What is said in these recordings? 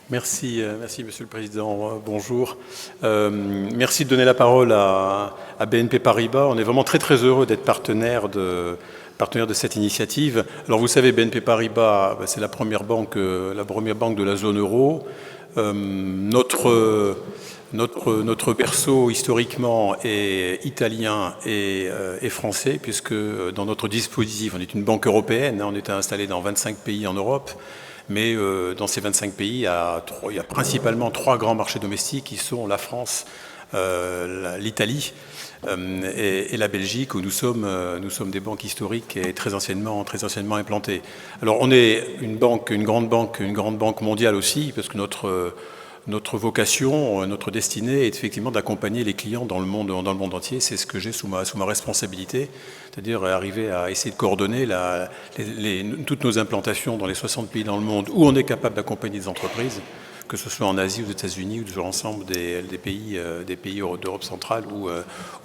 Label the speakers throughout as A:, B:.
A: Merci, Monsieur le Président. Bonjour. Merci de donner la parole à BNP Paribas. On est vraiment très très heureux d'être partenaire de cette initiative. Alors vous savez, BNP Paribas, c'est la première banque de la zone euro. Notre berceau historiquement est italien et français, puisque dans notre dispositif, on est une banque européenne, on est installé dans 25 pays en Europe. Mais dans ces 25 pays, il y a principalement 3 grands marchés domestiques qui sont la France, l'Italie et la Belgique, où nous sommes des banques historiques et très anciennement implantées. Alors on est une grande banque mondiale aussi, parce que notre vocation, notre destinée est effectivement d'accompagner les clients dans le monde entier. C'est ce que j'ai sous ma responsabilité, c'est-à-dire arriver à essayer de coordonner toutes nos implantations dans les 60 pays dans le monde où on est capable d'accompagner des entreprises, que ce soit en Asie, aux États-Unis ou sur l'ensemble des pays d'Europe centrale ou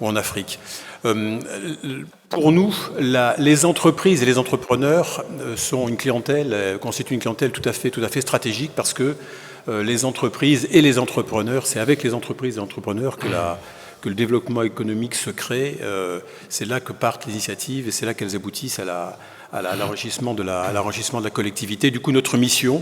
A: en Afrique. Pour nous, les entreprises et les entrepreneurs constituent une clientèle tout à fait stratégique, parce que les entreprises et les entrepreneurs, c'est avec les entreprises et les entrepreneurs que le développement économique se crée. C'est là que partent les initiatives et c'est là qu'elles aboutissent à l'enrichissement de la collectivité. Du coup, notre mission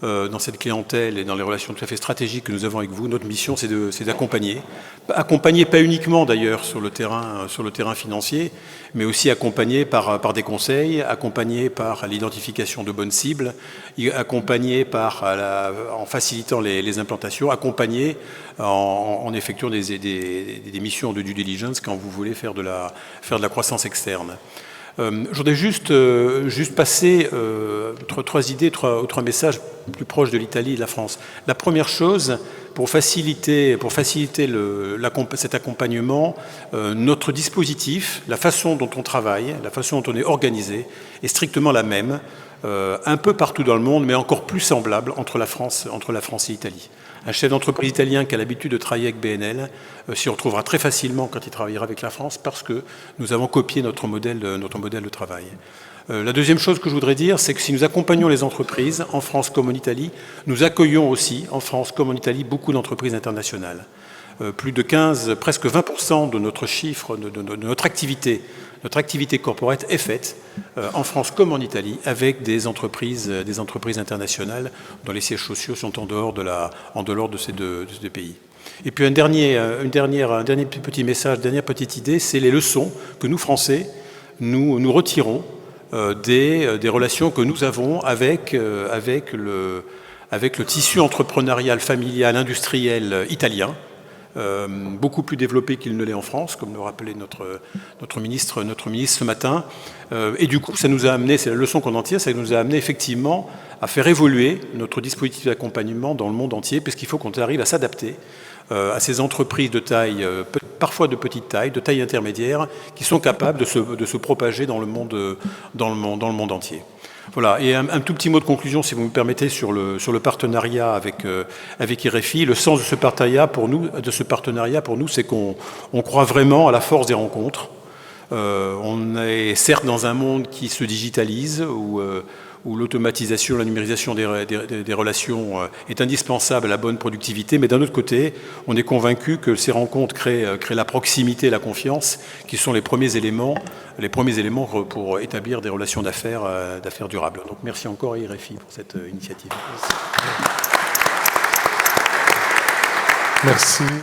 A: dans cette clientèle et dans les relations tout à fait stratégiques que nous avons avec vous, notre mission, c'est d'accompagner. Accompagner pas uniquement d'ailleurs sur le terrain financier, mais aussi accompagner par des conseils, accompagner par l'identification de bonnes cibles, accompagner en facilitant les implantations, accompagner en effectuant des missions de due diligence quand vous voulez faire de la croissance externe. Je voudrais juste passer trois idées, trois messages plus proches de l'Italie et de la France. La première chose, pour faciliter cet accompagnement, notre dispositif, la façon dont on travaille, la façon dont on est organisé, est strictement la même, un peu partout dans le monde, mais encore plus semblable entre la France et l'Italie. Un chef d'entreprise italien qui a l'habitude de travailler avec BNL s'y retrouvera très facilement quand il travaillera avec la France, parce que nous avons copié notre modèle de travail. La deuxième chose que je voudrais dire, c'est que si nous accompagnons les entreprises, en France comme en Italie, nous accueillons aussi, en France comme en Italie, beaucoup d'entreprises internationales. Plus de 15, presque 20% de notre chiffre, de notre activité corporate est faite en France comme en Italie avec des entreprises internationales dont les sièges sociaux sont en dehors de ces deux pays. Et puis un dernier petit message, dernière petite idée, c'est les leçons que nous, Français, nous retirons des relations que nous avons avec le tissu entrepreneurial, familial, industriel italien, beaucoup plus développé qu'il ne l'est en France, comme le rappelait notre ministre ce matin. Et du coup, ça nous a amené, c'est la leçon qu'on en tire, ça nous a amené effectivement à faire évoluer notre dispositif d'accompagnement dans le monde entier, puisqu'il faut qu'on arrive à s'adapter à ces entreprises de taille, parfois de petite taille, de taille intermédiaire, qui sont capables de se propager dans le monde entier. Voilà, et un tout petit mot de conclusion, si vous me permettez, sur le partenariat avec RFI. Le sens de ce partenariat pour nous, c'est qu'on croit vraiment à la force des rencontres. On est certes dans un monde qui se digitalise, où l'automatisation, la numérisation des relations est indispensable à la bonne productivité, mais d'un autre côté, on est convaincu que ces rencontres créent la proximité et la confiance, qui sont les premiers éléments pour établir des relations d'affaires durables. Donc merci encore à RFI pour cette initiative.
B: Merci.